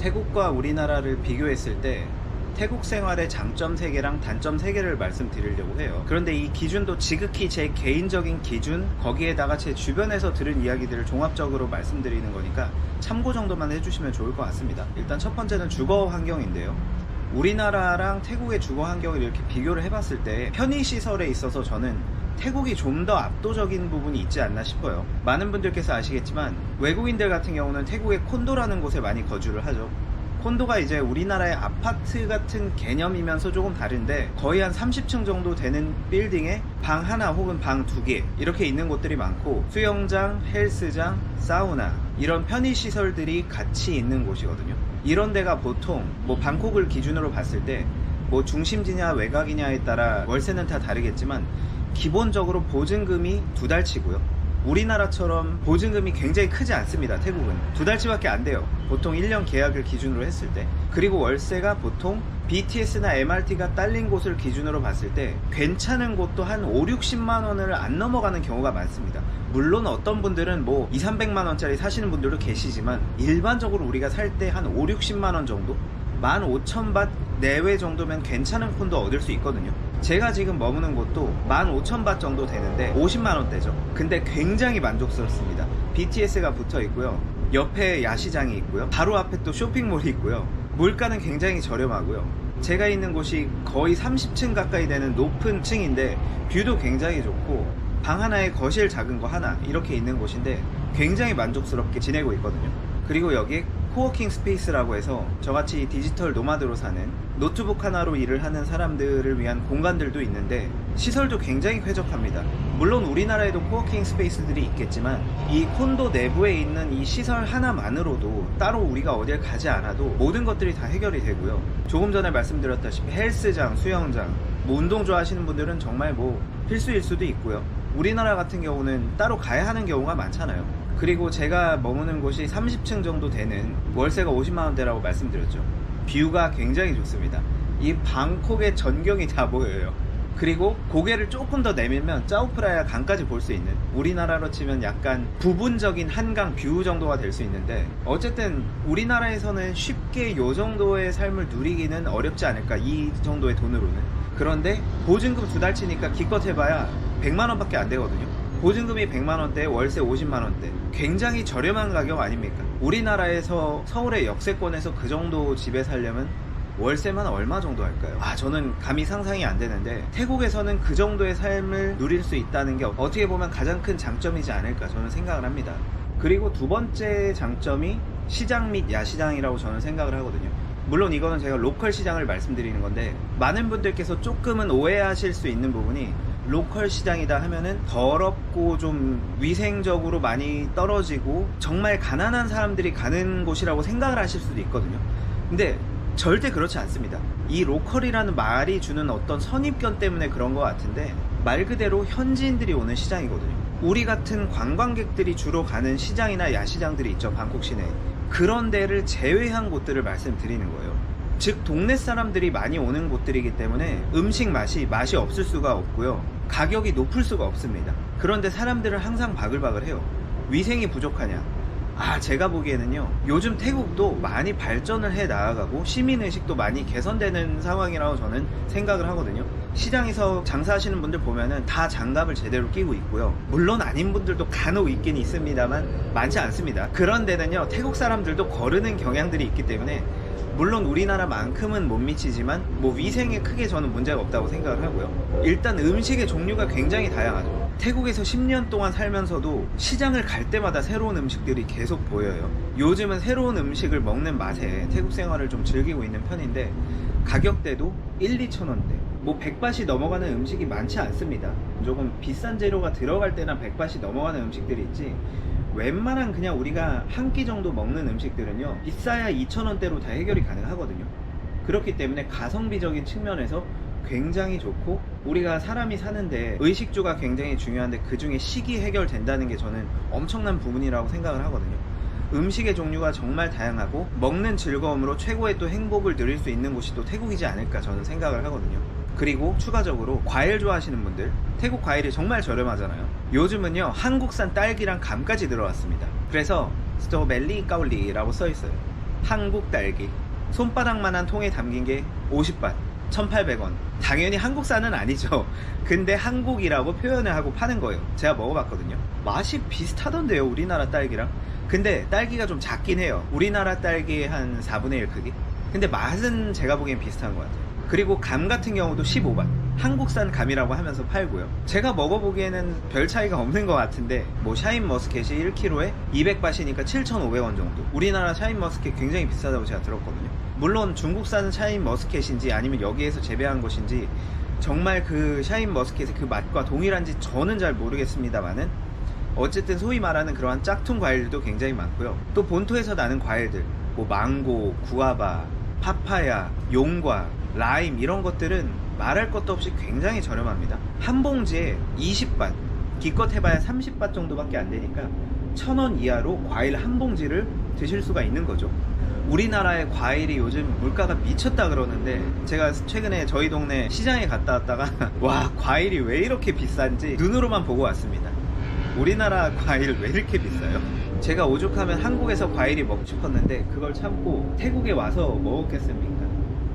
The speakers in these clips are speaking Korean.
태국과 우리나라를 비교했을 때 태국 생활의 장점 3개랑 단점 3개를 말씀드리려고 해요. 그런데 이 기준도 지극히 제 개인적인 기준, 거기에다가 제 주변에서 들은 이야기들을 종합적으로 말씀드리는 거니까 참고 정도만 해주시면 좋을 것 같습니다. 일단 첫 번째는 주거 환경인데요. 우리나라랑 태국의 주거 환경을 이렇게 비교를 해봤을 때 편의시설에 있어서 저는 태국이 좀 더 압도적인 부분이 있지 않나 싶어요. 많은 분들께서 아시겠지만 외국인들 같은 경우는 태국의 콘도라는 곳에 많이 거주를 하죠. 콘도가 이제 우리나라의 아파트 같은 개념이면서 조금 다른데 거의 한 30층 정도 되는 빌딩에 방 하나 혹은 방 2개 이렇게 있는 곳들이 많고, 수영장, 헬스장, 사우나 이런 편의시설들이 같이 있는 곳이거든요. 이런 데가 보통 뭐 방콕을 기준으로 봤을 때 뭐 중심지냐 외곽이냐에 따라 월세는 다 다르겠지만 기본적으로 보증금이 2달치고요. 우리나라처럼 보증금이 굉장히 크지 않습니다. 태국은 2달치밖에 안 돼요. 보통 1년 계약을 기준으로 했을 때. 그리고 월세가 보통 BTS나 MRT가 딸린 곳을 기준으로 봤을 때 괜찮은 곳도 한 5, 60만 원을 안 넘어가는 경우가 많습니다. 물론 어떤 분들은 뭐 2, 300만 원짜리 사시는 분들도 계시지만 일반적으로 우리가 살 때 한 5, 60만 원 정도? 15,000밭 내외 정도면 괜찮은 콘도 얻을 수 있거든요. 제가 지금 머무는 곳도 15,000밭 정도 되는데 50만원대죠. 근데 굉장히 만족스럽습니다. BTS가 붙어 있고요. 옆에 야시장이 있고요. 바로 앞에 또 쇼핑몰이 있고요. 물가는 굉장히 저렴하고요. 제가 있는 곳이 거의 30층 가까이 되는 높은 층인데 뷰도 굉장히 좋고 방 하나에 거실 작은 거 하나 이렇게 있는 곳인데 굉장히 만족스럽게 지내고 있거든요. 그리고 여기 코워킹 스페이스라고 해서 저같이 디지털 노마드로 사는 노트북 하나로 일을 하는 사람들을 위한 공간들도 있는데 시설도 굉장히 쾌적합니다. 물론 우리나라에도 코워킹 스페이스들이 있겠지만 이 콘도 내부에 있는 이 시설 하나만으로도 따로 우리가 어딜 가지 않아도 모든 것들이 다 해결이 되고요. 조금 전에 말씀드렸다시피 헬스장, 수영장, 뭐 운동 좋아하시는 분들은 정말 뭐 필수일 수도 있고요. 우리나라 같은 경우는 따로 가야 하는 경우가 많잖아요. 그리고 제가 머무는 곳이 30층 정도 되는 월세가 50만원대라고 말씀드렸죠. 뷰가 굉장히 좋습니다. 이 방콕의 전경이 다 보여요. 그리고 고개를 조금 더 내밀면 짜오프라야 강까지 볼 수 있는, 우리나라로 치면 약간 부분적인 한강 뷰 정도가 될 수 있는데 어쨌든 우리나라에서는 쉽게 요 정도의 삶을 누리기는 어렵지 않을까, 이 정도의 돈으로는. 그런데 보증금 2달치니까 기껏 해봐야 100만원 밖에 안 되거든요. 보증금이 100만원대, 월세 50만원대, 굉장히 저렴한 가격 아닙니까? 우리나라에서 서울의 역세권에서 그 정도 집에 살려면 월세만 얼마 정도 할까요? 저는 감히 상상이 안 되는데 태국에서는 그 정도의 삶을 누릴 수 있다는 게 어떻게 보면 가장 큰 장점이지 않을까 저는 생각을 합니다. 그리고 두 번째 장점이 시장 및 야시장이라고 저는 생각을 하거든요. 물론 이거는 제가 로컬 시장을 말씀드리는 건데 많은 분들께서 조금은 오해하실 수 있는 부분이, 로컬 시장이다 하면은 더럽고 좀 위생적으로 많이 떨어지고 정말 가난한 사람들이 가는 곳이라고 생각을 하실 수도 있거든요. 근데 절대 그렇지 않습니다. 이 로컬이라는 말이 주는 어떤 선입견 때문에 그런 것 같은데 말 그대로 현지인들이 오는 시장이거든요. 우리 같은 관광객들이 주로 가는 시장이나 야시장들이 있죠, 방콕 시내에. 그런 데를 제외한 곳들을 말씀드리는 거예요. 즉 동네 사람들이 많이 오는 곳들이기 때문에 음식 맛이 없을 수가 없고요. 가격이 높을 수가 없습니다. 그런데 사람들은 항상 바글바글 해요. 위생이 부족하냐? 제가 보기에는요, 요즘 태국도 많이 발전을 해 나아가고 시민의식도 많이 개선되는 상황이라고 저는 생각을 하거든요. 시장에서 장사하시는 분들 보면은 다 장갑을 제대로 끼고 있고요. 물론 아닌 분들도 간혹 있긴 있습니다만 많지 않습니다. 그런 데는요, 태국 사람들도 거르는 경향들이 있기 때문에 물론 우리나라만큼은 못 미치지만 뭐 위생에 크게 저는 문제가 없다고 생각을 하고요. 일단 음식의 종류가 굉장히 다양하죠. 태국에서 10년 동안 살면서도 시장을 갈 때마다 새로운 음식들이 계속 보여요. 요즘은 새로운 음식을 먹는 맛에 태국 생활을 좀 즐기고 있는 편인데 가격대도 1, 2천원대, 뭐 100바시 넘어가는 음식이 많지 않습니다. 조금 비싼 재료가 들어갈 때나 100바시 넘어가는 음식들이 있지, 웬만한 그냥 우리가 한 끼 정도 먹는 음식들은요 비싸야 2,000원대로 다 해결이 가능하거든요. 그렇기 때문에 가성비적인 측면에서 굉장히 좋고, 우리가 사람이 사는데 의식주가 굉장히 중요한데 그 중에 식이 해결된다는 게 저는 엄청난 부분이라고 생각을 하거든요. 음식의 종류가 정말 다양하고 먹는 즐거움으로 최고의 또 행복을 누릴 수 있는 곳이 또 태국이지 않을까 저는 생각을 하거든요. 그리고 추가적으로 과일 좋아하시는 분들, 태국 과일이 정말 저렴하잖아요. 요즘은요 한국산 딸기랑 감까지 들어왔습니다. 그래서 스토벨리 까울리라고 써있어요. 한국 딸기. 손바닥만한 통에 담긴 게 50밭, 1,800원. 당연히 한국산은 아니죠. 근데 한국이라고 표현을 하고 파는 거예요. 제가 먹어봤거든요. 맛이 비슷하던데요, 우리나라 딸기랑. 근데 딸기가 좀 작긴 해요. 우리나라 딸기의 한 4분의 1 크기? 근데 맛은 제가 보기엔 비슷한 것 같아요. 그리고 감 같은 경우도 15밭. 한국산 감이라고 하면서 팔고요. 제가 먹어보기에는 별 차이가 없는 것 같은데, 뭐 샤인머스켓이 1kg에 200밭이니까 7,500원 정도. 우리나라 샤인머스켓 굉장히 비싸다고 제가 들었거든요. 물론 중국산 샤인머스켓인지 아니면 여기에서 재배한 것인지 정말 그 샤인머스켓의 그 맛과 동일한지 저는 잘 모르겠습니다만은, 어쨌든 소위 말하는 그러한 짝퉁 과일들도 굉장히 많고요. 또 본토에서 나는 과일들, 뭐 망고, 구아바, 파파야, 용과, 라임 이런 것들은 말할 것도 없이 굉장히 저렴합니다. 한 봉지에 20밭, 기껏 해봐야 30밭 정도밖에 안 되니까 1,000원 이하로 과일 한 봉지를 드실 수가 있는 거죠. 우리나라의 과일이 요즘 물가가 미쳤다 그러는데, 제가 최근에 저희 동네 시장에 갔다 왔다가 와, 과일이 왜 이렇게 비싼지 눈으로만 보고 왔습니다. 우리나라 과일 왜 이렇게 비싸요? 제가 오죽하면 한국에서 과일이 먹고 싶었는데 그걸 참고 태국에 와서 먹었겠습니까?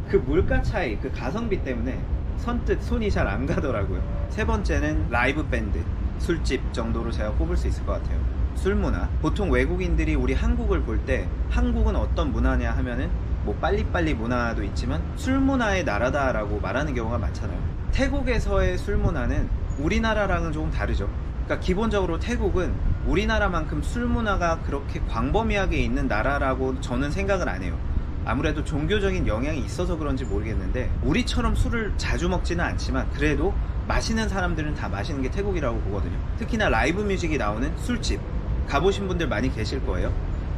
그 물가 차이, 그 가성비 때문에 선뜻 손이 잘 안 가더라고요. 세 번째는 라이브 밴드, 술집 정도로 제가 꼽을 수 있을 것 같아요. 술 문화. 보통 외국인들이 우리 한국을 볼 때 한국은 어떤 문화냐 하면은 뭐 빨리빨리 문화도 있지만 술 문화의 나라다라고 말하는 경우가 많잖아요. 태국에서의 술 문화는 우리나라랑은 조금 다르죠. 그러니까 기본적으로 태국은 우리나라만큼 술 문화가 그렇게 광범위하게 있는 나라라고 저는 생각을 안 해요. 아무래도 종교적인 영향이 있어서 그런지 모르겠는데, 우리처럼 술을 자주 먹지는 않지만 그래도 마시는 사람들은 다 마시는 게 태국이라고 보거든요. 특히나 라이브 뮤직이 나오는 술집 가보신 분들 많이 계실 거예요.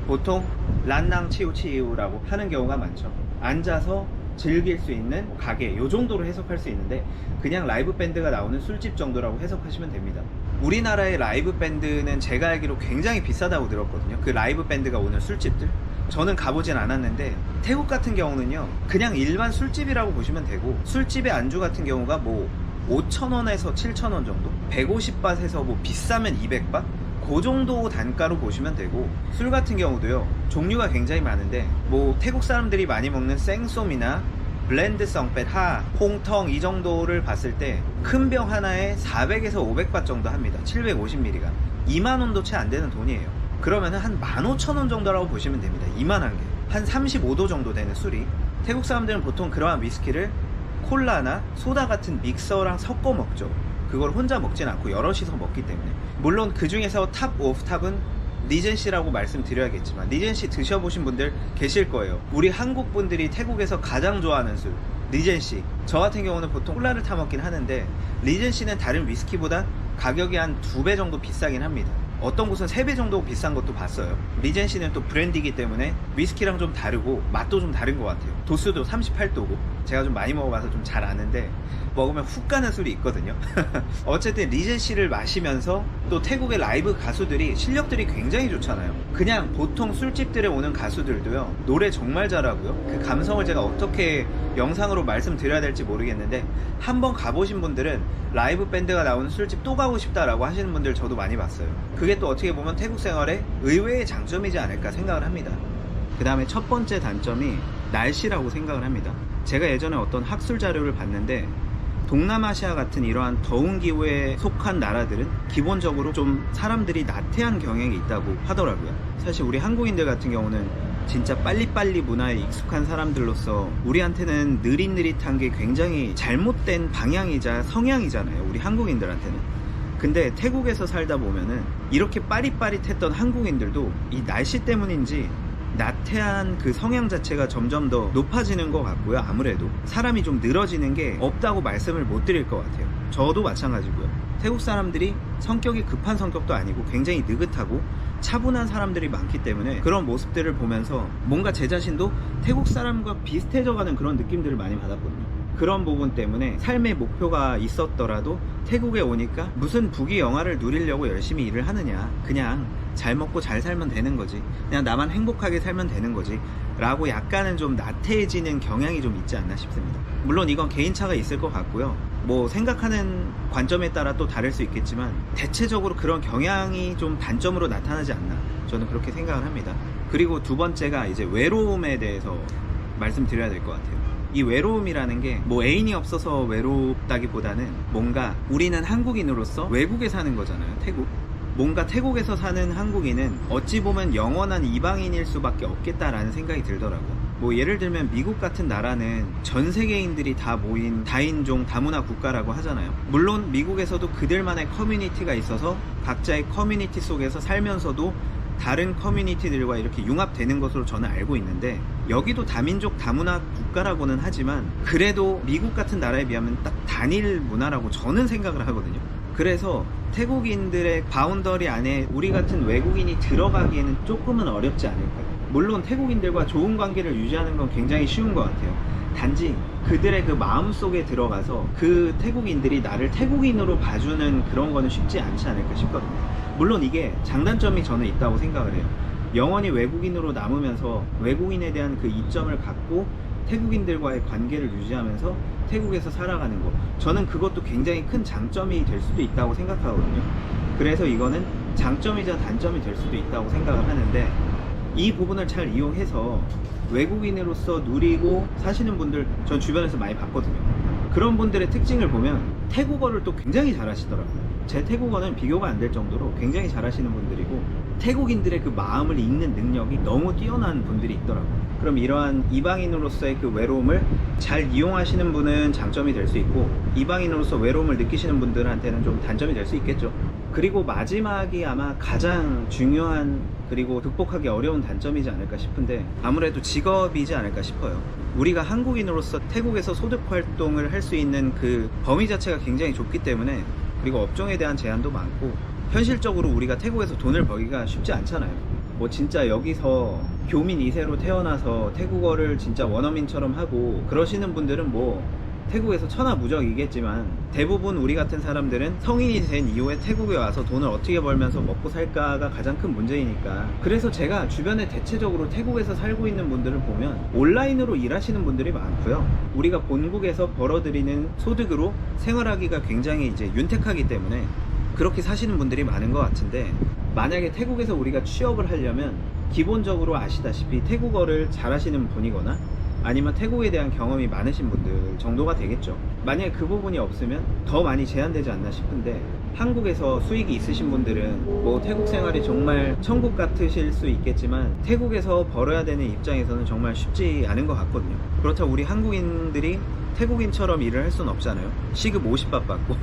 보통 란낭 치우치우라고 하는 경우가 많죠. 앉아서 즐길 수 있는 가게, 요 정도로 해석할 수 있는데 그냥 라이브 밴드가 나오는 술집 정도라고 해석하시면 됩니다. 우리나라의 라이브 밴드는 제가 알기로 굉장히 비싸다고 들었거든요. 그 라이브 밴드가 오는 술집들. 저는 가보진 않았는데 태국 같은 경우는요, 그냥 일반 술집이라고 보시면 되고, 술집의 안주 같은 경우가 뭐 5,000원에서 7,000원 정도, 150밭에서 뭐 비싸면 200밭, 그 정도 단가로 보시면 되고, 술 같은 경우도요 종류가 굉장히 많은데, 뭐 태국 사람들이 많이 먹는 생쏨이나 블렌드 성펫, 하, 홍텅 이 정도를 봤을 때 큰 병 하나에 400에서 500밭 정도 합니다. 750ml가 2만원도 채 안 되는 돈이에요. 그러면 한 15,000원 정도라고 보시면 됩니다. 이만한 게 한 35도 정도 되는 술이. 태국 사람들은 보통 그러한 위스키를 콜라나 소다 같은 믹서랑 섞어 먹죠. 그걸 혼자 먹진 않고 여럿이서 먹기 때문에. 물론 그 중에서 탑 오브 탑은 리젠시라고 말씀드려야겠지만, 리젠시 드셔보신 분들 계실 거예요. 우리 한국 분들이 태국에서 가장 좋아하는 술 리젠시. 저 같은 경우는 보통 콜라를 타 먹긴 하는데, 리젠시는 다른 위스키보다 가격이 한 2배 정도 비싸긴 합니다. 어떤 곳은 3배 정도 비싼 것도 봤어요. 리젠시는 또 브랜디이기 때문에 위스키랑 좀 다르고 맛도 좀 다른 것 같아요. 도수도 38도고 제가 좀 많이 먹어봐서 좀 잘 아는데, 먹으면 훅 가는 술이 있거든요. 어쨌든 리젠시를 마시면서 또 태국의 라이브 가수들이 실력들이 굉장히 좋잖아요. 그냥 보통 술집들에 오는 가수들도요 노래 정말 잘하고요. 그 감성을 제가 어떻게 영상으로 말씀드려야 될지 모르겠는데, 한번 가보신 분들은 라이브 밴드가 나오는 술집 또 가고 싶다라고 하시는 분들 저도 많이 봤어요. 그게 또 어떻게 보면 태국 생활의 의외의 장점이지 않을까 생각을 합니다. 그 다음에 첫 번째 단점이 날씨라고 생각을 합니다. 제가 예전에 어떤 학술 자료를 봤는데, 동남아시아 같은 이러한 더운 기후에 속한 나라들은 기본적으로 좀 사람들이 나태한 경향이 있다고 하더라고요. 사실 우리 한국인들 같은 경우는 진짜 빨리빨리 문화에 익숙한 사람들로서 우리한테는 느릿느릿한 게 굉장히 잘못된 방향이자 성향이잖아요, 우리 한국인들한테는. 근데 태국에서 살다 보면은 이렇게 빠릿빠릿했던 한국인들도 이 날씨 때문인지 나태한 그 성향 자체가 점점 더 높아지는 것 같고요. 아무래도 사람이 좀 늘어지는 게 없다고 말씀을 못 드릴 것 같아요. 저도 마찬가지고요. 태국 사람들이 성격이 급한 성격도 아니고 굉장히 느긋하고 차분한 사람들이 많기 때문에 그런 모습들을 보면서 뭔가 제 자신도 태국 사람과 비슷해져가는 그런 느낌들을 많이 받았거든요. 그런 부분 때문에 삶의 목표가 있었더라도 태국에 오니까 무슨 부귀영화를 누리려고 열심히 일을 하느냐, 그냥 잘 먹고 잘 살면 되는 거지, 그냥 나만 행복하게 살면 되는 거지 라고 약간은 좀 나태해지는 경향이 좀 있지 않나 싶습니다. 물론 이건 개인차가 있을 것 같고요, 뭐 생각하는 관점에 따라 또 다를 수 있겠지만 대체적으로 그런 경향이 좀 단점으로 나타나지 않나. 저는 그렇게 생각을 합니다. 그리고 두 번째가 이제 외로움에 대해서 말씀드려야 될 것 같아요. 이 외로움이라는 게 뭐 애인이 없어서 외롭다기보다는 뭔가 우리는 한국인으로서 외국에 사는 거잖아요. 태국. 뭔가 태국에서 사는 한국인은 어찌 보면 영원한 이방인일 수밖에 없겠다라는 생각이 들더라고요. 뭐 예를 들면 미국 같은 나라는 전 세계인들이 다 모인 다인종 다문화 국가라고 하잖아요. 물론 미국에서도 그들만의 커뮤니티가 있어서 각자의 커뮤니티 속에서 살면서도 다른 커뮤니티들과 이렇게 융합되는 것으로 저는 알고 있는데, 여기도 다민족 다문화 국가라고는 하지만 그래도 미국 같은 나라에 비하면 딱 단일 문화라고 저는 생각을 하거든요. 그래서 태국인들의 바운더리 안에 우리 같은 외국인이 들어가기에는 조금은 어렵지 않을까. 물론 태국인들과 좋은 관계를 유지하는 건 굉장히 쉬운 것 같아요. 단지 그들의 그 마음속에 들어가서 그 태국인들이 나를 태국인으로 봐주는 그런 거는 쉽지 않지 않을까 싶거든요. 물론 이게 장단점이 저는 있다고 생각을 해요. 영원히 외국인으로 남으면서 외국인에 대한 그 이점을 갖고 태국인들과의 관계를 유지하면서 태국에서 살아가는 거, 저는 그것도 굉장히 큰 장점이 될 수도 있다고 생각하거든요. 그래서 이거는 장점이자 단점이 될 수도 있다고 생각을 하는데, 이 부분을 잘 이용해서 외국인으로서 누리고 사시는 분들 전 주변에서 많이 봤거든요. 그런 분들의 특징을 보면 태국어를 또 굉장히 잘하시더라고요. 제 태국어는 비교가 안 될 정도로 굉장히 잘하시는 분들이고, 태국인들의 그 마음을 읽는 능력이 너무 뛰어난 분들이 있더라고요. 그럼 이러한 이방인으로서의 그 외로움을 잘 이용하시는 분은 장점이 될 수 있고, 이방인으로서 외로움을 느끼시는 분들한테는 좀 단점이 될 수 있겠죠. 그리고 마지막이 아마 가장 중요한 그리고 극복하기 어려운 단점이지 않을까 싶은데, 아무래도 직업이지 않을까 싶어요. 우리가 한국인으로서 태국에서 소득 활동을 할 수 있는 그 범위 자체가 굉장히 좁기 때문에, 그리고 업종에 대한 제한도 많고, 현실적으로 우리가 태국에서 돈을 벌기가 쉽지 않잖아요. 뭐 진짜 여기서 교민 2세로 태어나서 태국어를 진짜 원어민처럼 하고 그러시는 분들은 뭐 태국에서 천하무적이겠지만, 대부분 우리 같은 사람들은 성인이 된 이후에 태국에 와서 돈을 어떻게 벌면서 먹고 살까가 가장 큰 문제이니까. 그래서 제가 주변에 대체적으로 태국에서 살고 있는 분들을 보면 온라인으로 일하시는 분들이 많고요. 우리가 본국에서 벌어들이는 소득으로 생활하기가 굉장히 이제 윤택하기 때문에 그렇게 사시는 분들이 많은 것 같은데, 만약에 태국에서 우리가 취업을 하려면 기본적으로 아시다시피 태국어를 잘하시는 분이거나 아니면 태국에 대한 경험이 많으신 분들 정도가 되겠죠. 만약에 그 부분이 없으면 더 많이 제한되지 않나 싶은데, 한국에서 수익이 있으신 분들은 뭐 태국 생활이 정말 천국 같으실 수 있겠지만 태국에서 벌어야 되는 입장에서는 정말 쉽지 않은 것 같거든요. 그렇다고 우리 한국인들이 태국인처럼 일을 할 수는 없잖아요. 시급 50바 받고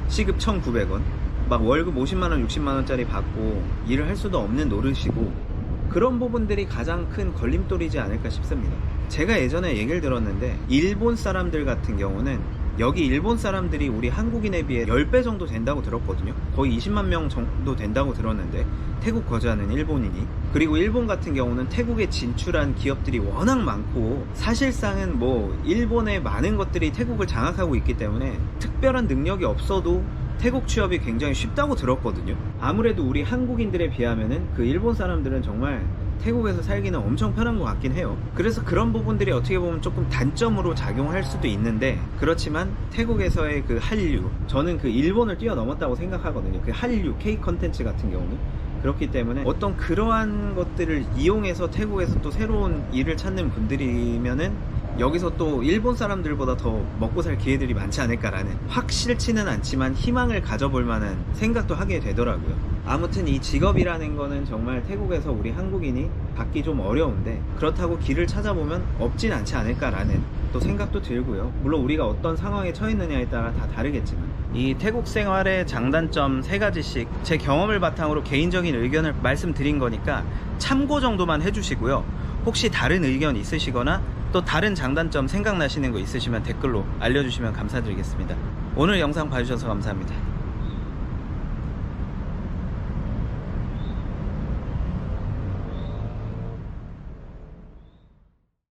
시급 1,900원 막 월급 50만원 60만원짜리 받고 일을 할 수도 없는 노릇이고, 그런 부분들이 가장 큰 걸림돌이지 않을까 싶습니다. 제가 예전에 얘기를 들었는데, 일본 사람들 같은 경우는 여기 일본 사람들이 우리 한국인에 비해 10배 정도 된다고 들었거든요. 거의 20만 명 정도 된다고 들었는데, 태국 거주하는 일본인이. 그리고 일본 같은 경우는 태국에 진출한 기업들이 워낙 많고, 사실상은 뭐 일본의 많은 것들이 태국을 장악하고 있기 때문에 특별한 능력이 없어도 태국 취업이 굉장히 쉽다고 들었거든요. 아무래도 우리 한국인들에 비하면은 그 일본 사람들은 정말 태국에서 살기는 엄청 편한 것 같긴 해요. 그래서 그런 부분들이 어떻게 보면 조금 단점으로 작용할 수도 있는데, 그렇지만 태국에서의 그 한류, 저는 그 일본을 뛰어넘었다고 생각하거든요. 그 한류, K 컨텐츠 같은 경우는. 그렇기 때문에 어떤 그러한 것들을 이용해서 태국에서 또 새로운 일을 찾는 분들이면은 여기서 또 일본 사람들보다 더 먹고 살 기회들이 많지 않을까라는, 확실치는 않지만 희망을 가져볼 만한 생각도 하게 되더라고요. 아무튼 이 직업이라는 거는 정말 태국에서 우리 한국인이 받기 좀 어려운데, 그렇다고 길을 찾아보면 없진 않지 않을까라는 또 생각도 들고요. 물론 우리가 어떤 상황에 처했느냐에 따라 다 다르겠지만, 이 태국 생활의 장단점 3가지씩 제 경험을 바탕으로 개인적인 의견을 말씀드린 거니까 참고 정도만 해주시고요. 혹시 다른 의견 있으시거나 또 다른 장단점 생각나시는 거 있으시면 댓글로 알려주시면 감사드리겠습니다. 오늘 영상 봐주셔서 감사합니다.